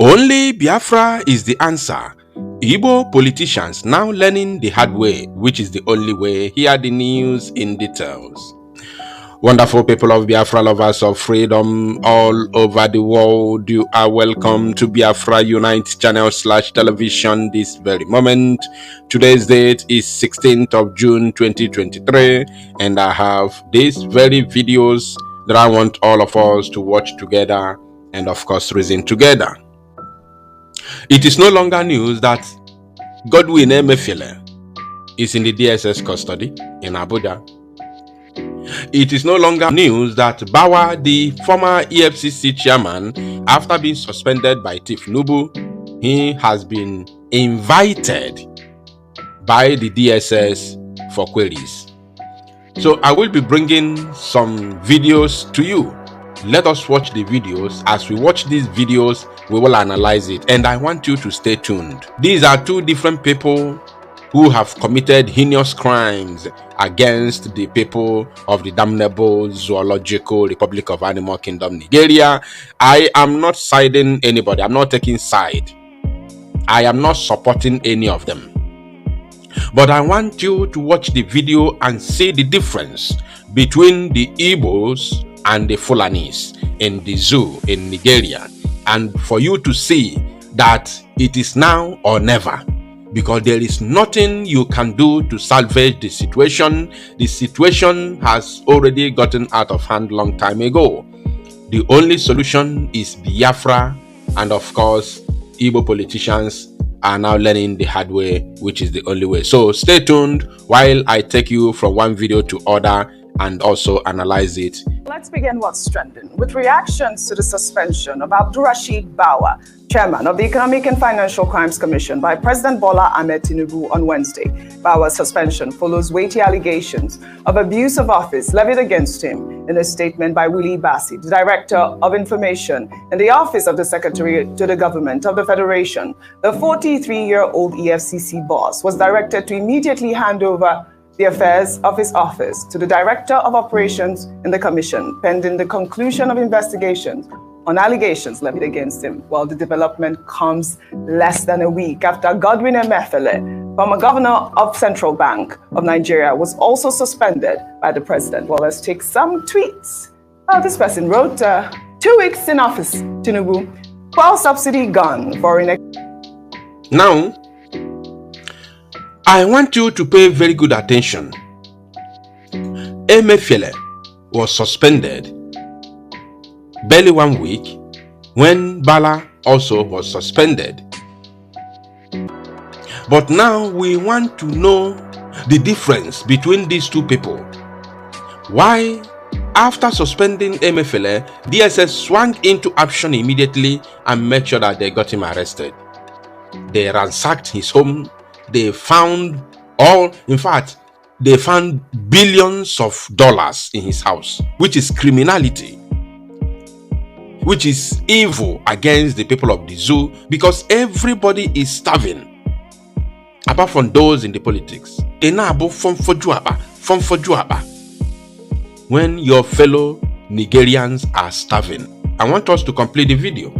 Only Biafra is the answer. Igbo politicians now learning the hard way, which is the only way. Hear the news in details. Wonderful people of Biafra, lovers of freedom all over the world, you are welcome to Biafra Unite channel / television this very moment. Today's date is 16th of June 2023, and I have these very videos that I want all of us to watch together and of course reason together. It is no longer news that Godwin Emefiele is in the DSS custody in Abuja. It is no longer news that Bawa, the former EFCC chairman, after being suspended by Tinubu, he has been invited by the DSS for queries. So I will be bringing some videos to you. Let us watch the videos. As we watch these videos, we will analyze it, and I want you to stay tuned. These are two different people who have committed heinous crimes against the people of the damnable Zoological Republic of Animal Kingdom, Nigeria. I am not siding anybody. I'm not taking side. I am not supporting any of them. But I want you to watch the video and see the difference between the Igbos and the Fulanis in the zoo in Nigeria, and for you to see that it is now or never, because there is nothing you can do to salvage the situation. The situation has already gotten out of hand long time ago. The only solution is Biafra, and of course Igbo politicians are now learning the hard way, which is the only way. So stay tuned while I take you from one video to other and also analyze it. Let's begin what's trending with reactions to the suspension of Abdurrashid Bawa, chairman of the Economic and Financial Crimes Commission, by President Bola Ahmed Tinubu on Wednesday. Bawa's suspension follows weighty allegations of abuse of office levied against him. In a statement by Willie Bassi, the Director of Information in the Office of the Secretary to the Government of the Federation, the 43-year-old EFCC boss was directed to immediately hand over the affairs of his office to the Director of Operations in the Commission, pending the conclusion of investigations on allegations levied against him. While the development comes less than a week after Godwin Emefiele, former governor of Central Bank of Nigeria, was also suspended by the president. Well, let's take some tweets. This person wrote, 2 weeks in office, Tinubu, fuel subsidy gone, foreign. Now, I want you to pay very good attention. Emefiele was suspended barely 1 week when Bala also was suspended. But now we want to know the difference between these two people. Why, after suspending Emefiele, DSS swung into action immediately and made sure that they got him arrested. They ransacked his home. They found they found billions of dollars in his house, which is criminality, which is evil against the people of the zoo, because everybody is starving, apart from those in the politics. When your fellow Nigerians are starving. I want us to complete the video.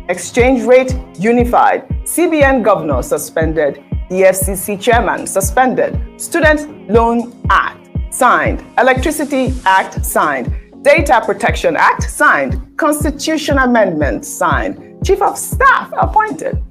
Exchange rate unified. CBN governor suspended. EFCC chairman suspended. Student Loan Act signed. Electricity Act signed. Data Protection Act signed. Constitution Amendment signed. Chief of Staff appointed.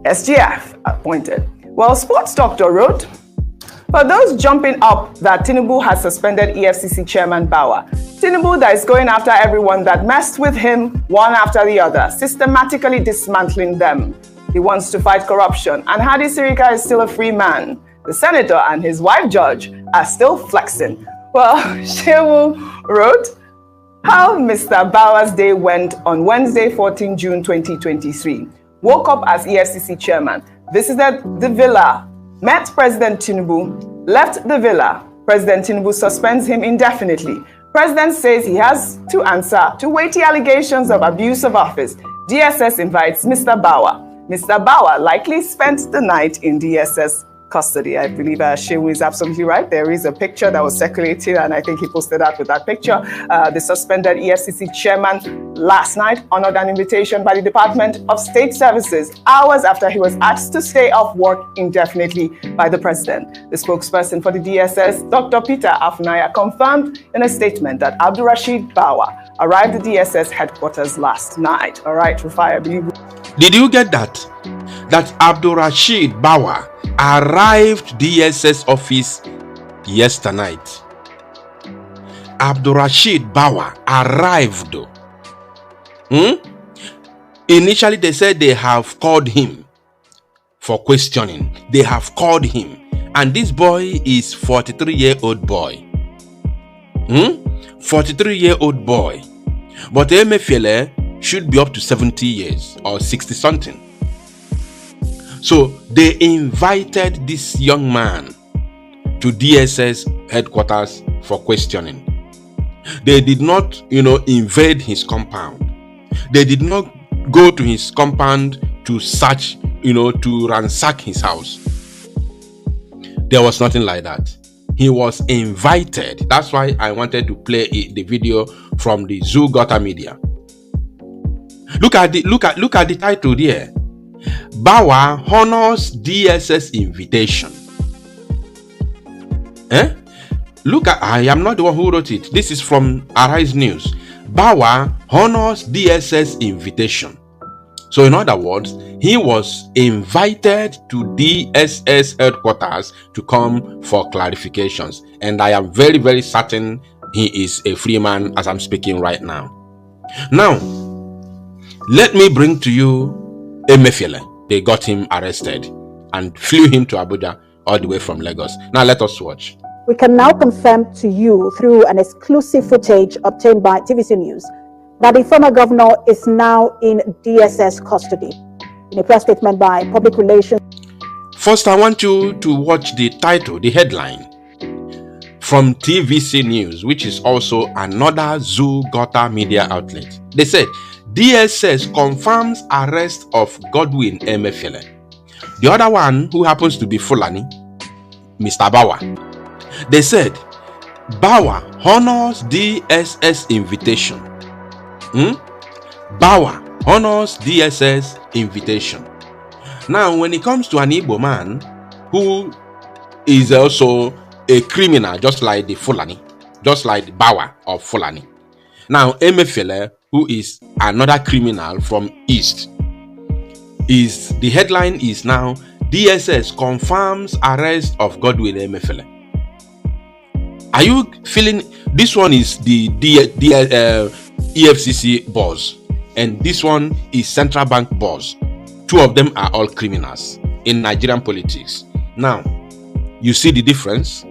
SGF appointed. Well, Sports Doctor wrote, for those jumping up that Tinubu has suspended EFCC chairman Bawa, Tinubu that is going after everyone that messed with him one after the other, systematically dismantling them. He wants to fight corruption, and Hadi Sirika is still a free man. The senator and his wife judge are still flexing. Well, Shewu wrote, how Mr. Bawa's day went on Wednesday, 14 June 2023. Woke up as EFCC chairman, visited the villa, met President Tinubu, left the villa. President Tinubu suspends him indefinitely. President says he has to answer to weighty allegations of abuse of office. DSS invites Mr. Bawa. Mr. Bawa likely spent the night in DSS custody. I believe Shehu is absolutely right. There is a picture that was circulating, and I think he posted that with that picture. The suspended EFCC chairman last night honored an invitation by the Department of State Services hours after he was asked to stay off work indefinitely by the president. The spokesperson for the DSS, Dr. Peter Afunaya, confirmed in a statement that Abdul Rashid Bawa arrived at DSS headquarters last night. All right, Rufai, I believe. Did you get that? That Abdul Rashid Bawa arrived DSS office yesterday night. Abdul Rashid Bawa arrived. Initially, they said they have called him for questioning. They have called him. And this boy is 43-year-old boy. 43-year-old boy. But Emefiele should be up to 70 years or 60 something. So they invited this young man to DSS headquarters for questioning. They did not, invade his compound. They did not go to his compound to search, to ransack his house. There was nothing like that. He was invited. That's why I wanted to play the video from the Zoo Gota Media. Look at the title there. Bawa honors DSS invitation. I am not the one who wrote it. This is from Arise News. Bawa honors DSS invitation. So in other words, he was invited to DSS headquarters to come for clarifications. And I am very, very certain he is a free man as I'm speaking right now. Now, let me bring to you Emefiele. They got him arrested and flew him to Abuja all the way from Lagos. Now let us watch. We can now confirm to you through an exclusive footage obtained by TVC News that the former governor is now in DSS custody. In a press statement by Public Relations. First, I want you to watch the title, the headline from TVC News, which is also another Zoo Gota media outlet. They said, DSS confirms arrest of Godwin Emefiele. The other one, who happens to be Fulani, Mr. Bawa. They said, Bawa honors DSS invitation. Bawa honors DSS invitation. Now, when it comes to an Igbo man who is also a criminal, just like the Fulani, just like the Bawa of Fulani. Now, Emefiele, who is another criminal from East, the headline is now DSS confirms arrest of Godwin Emefiele. Are you feeling? This one is the EFCC boss, and this one is Central Bank boss. Two of them are all criminals in Nigerian politics. Now, you see the difference?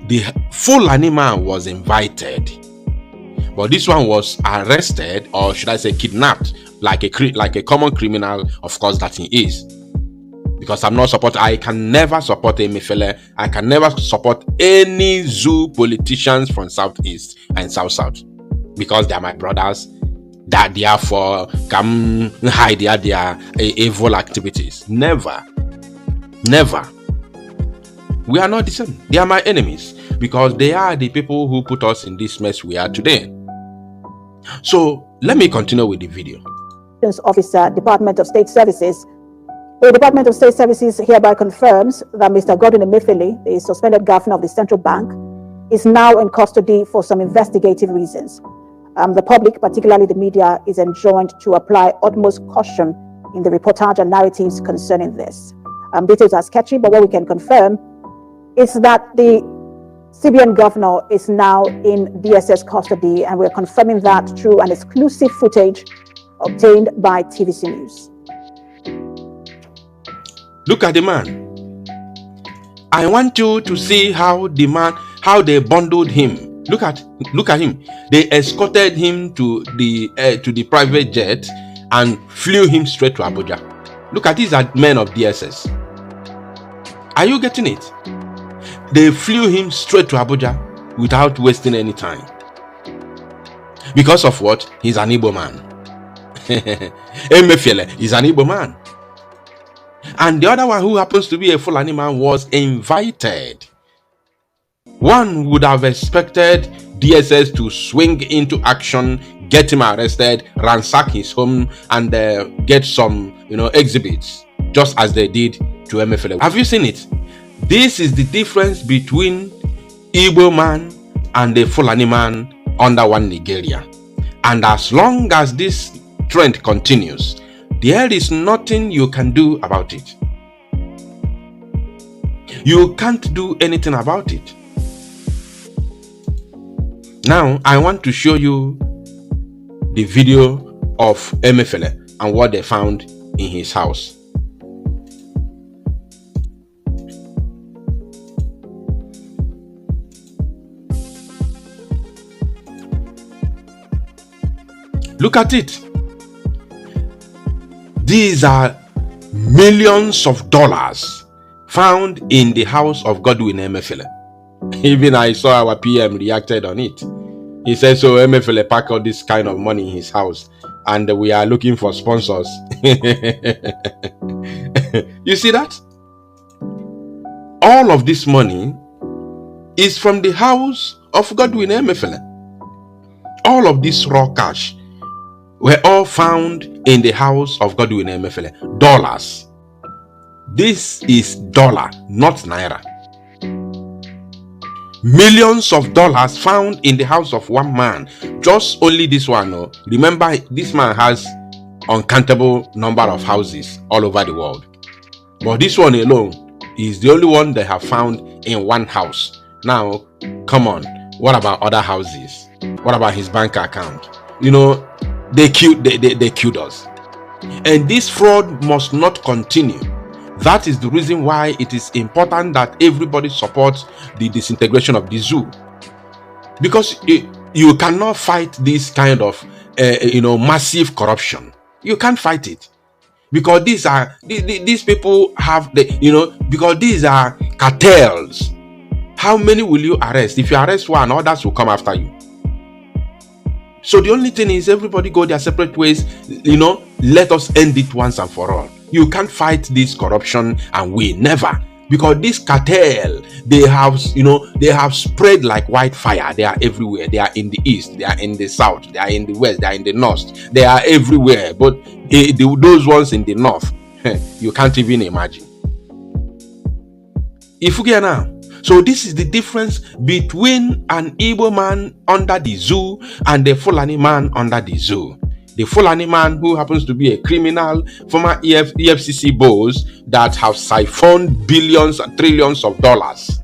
The Fulani man was invited, but this one was arrested, or should I say kidnapped, like a common criminal, of course, that he is. Because I can never support Emefiele. I can never support any zoo politicians from Southeast and South. Because they are my brothers. That therefore come hide their evil activities. Never. We are not the same. They are my enemies. Because they are the people who put us in this mess we are today. So, let me continue with the video. Officer, Department of State Services. The Department of State Services hereby confirms that Mr. Godwin Emefiele, the suspended governor of the Central Bank, is now in custody for some investigative reasons. The public, particularly the media, is enjoined to apply utmost caution in the reportage and narratives concerning this. Details are sketchy, but what we can confirm is that the CBN governor is now in DSS custody, and we're confirming that through an exclusive footage obtained by TVC News. Look at the man. I want you to see how they bundled him. Look at him. They escorted him to the private jet and flew him straight to Abuja. Look at these men of DSS. Are you getting it? They flew him straight to Abuja without wasting any time. Because of what? He's an Igbo man. Emefiele is an Igbo man. and the other one, who happens to be a Fulani man, was invited. One would have expected DSS to swing into action, get him arrested, ransack his home, and get some, exhibits, just as they did to Emefiele. Have you seen it? This is the difference between Igbo man and the Fulani man under one Nigeria. And as long as this trend continues, there is nothing you can do about it. You can't do anything about it. Now, I want to show you the video of Emefiele and what they found in his house. Look at it. These are millions of dollars found in the house of Godwin Emefiele. Even I saw our PM reacted on it. He said, so Emefiele packed all this kind of money in his house and we are looking for sponsors. You see that? All of this money is from the house of Godwin Emefiele. All of this raw cash were all found in the house of Godwin Emefiele. Dollars. This is dollar, not naira. Millions of dollars found in the house of one man. Just only this one. Oh. Remember, this man has uncountable number of houses all over the world. But this one alone is the only one they have found in one house. Now, come on. What about other houses? What about his bank account? They killed us. And this fraud must not continue. That is the reason why it is important that everybody supports the disintegration of the zoo. Because you cannot fight this kind of massive corruption. You can't fight it. Because these people have because these are cartels. How many will you arrest? If you arrest one, others will come after you. So the only thing is, everybody go their separate ways. Let us end it once and for all. You can't fight this corruption and win. Never. Because this cartel, they have spread like wildfire. They are everywhere. They are in the east, they are in the south, they are in the west, they are in the north. They are everywhere. But those ones in the north, you can't even imagine. If you get now. So this is the difference between an Igbo man under the zoo and the Fulani man under the zoo. The Fulani man, who happens to be a criminal, former EFCC boss that have siphoned billions and trillions of dollars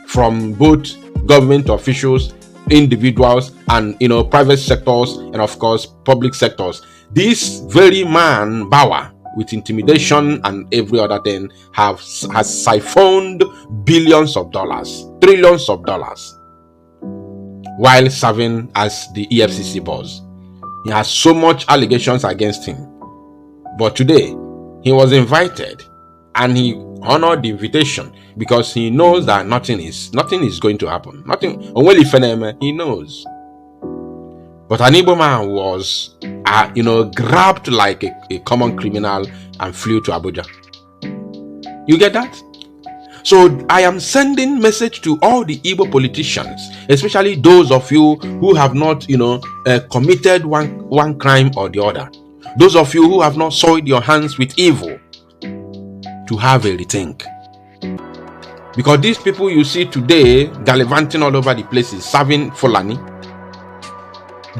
from both government officials, individuals, and private sectors, and of course public sectors. This very man, Bauer, with intimidation and every other thing, has siphoned billions of dollars, trillions of dollars, while serving as the EFCC boss. He has so much allegations against him. But today, he was invited and he honored the invitation because he knows that nothing is going to happen. Nothing. He knows. But an Igbo man was, grabbed like a common criminal and flew to Abuja. You get that? So I am sending message to all the Igbo politicians, especially those of you who have not, committed one crime or the other. Those of you who have not soiled your hands with evil, to have a rethink. Because these people you see today gallivanting all over the places, serving Fulani,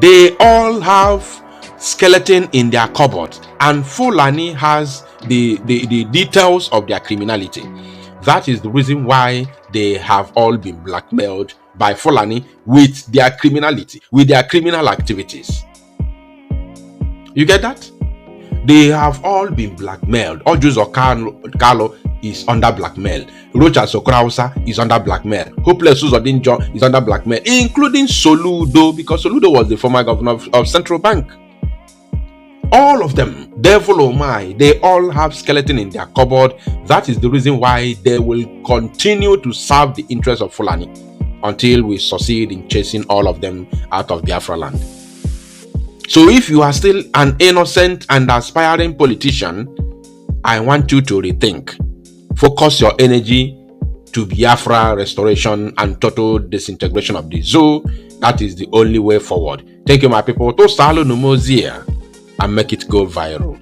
they all have skeleton in their cupboard, and Fulani has the details of their criminality. That is the reason why they have all been blackmailed by Fulani with their criminality, with their criminal activities. You get that? They have all been blackmailed. Ojuzo Carlo is under blackmail. Rocha Sokrausa is under blackmail. Hopeless Uzodinjo is under blackmail, including Soludo, because Soludo was the former governor of Central Bank. All of them, devil or my, they all have skeleton in their cupboard. That is the reason why they will continue to serve the interests of Fulani until we succeed in chasing all of them out of Biafra land. So if you are still an innocent and aspiring politician, I want you to rethink. Focus your energy to Biafra restoration and total disintegration of the zoo. That is the only way forward. Thank you, my people. To salo numozia and make it go viral.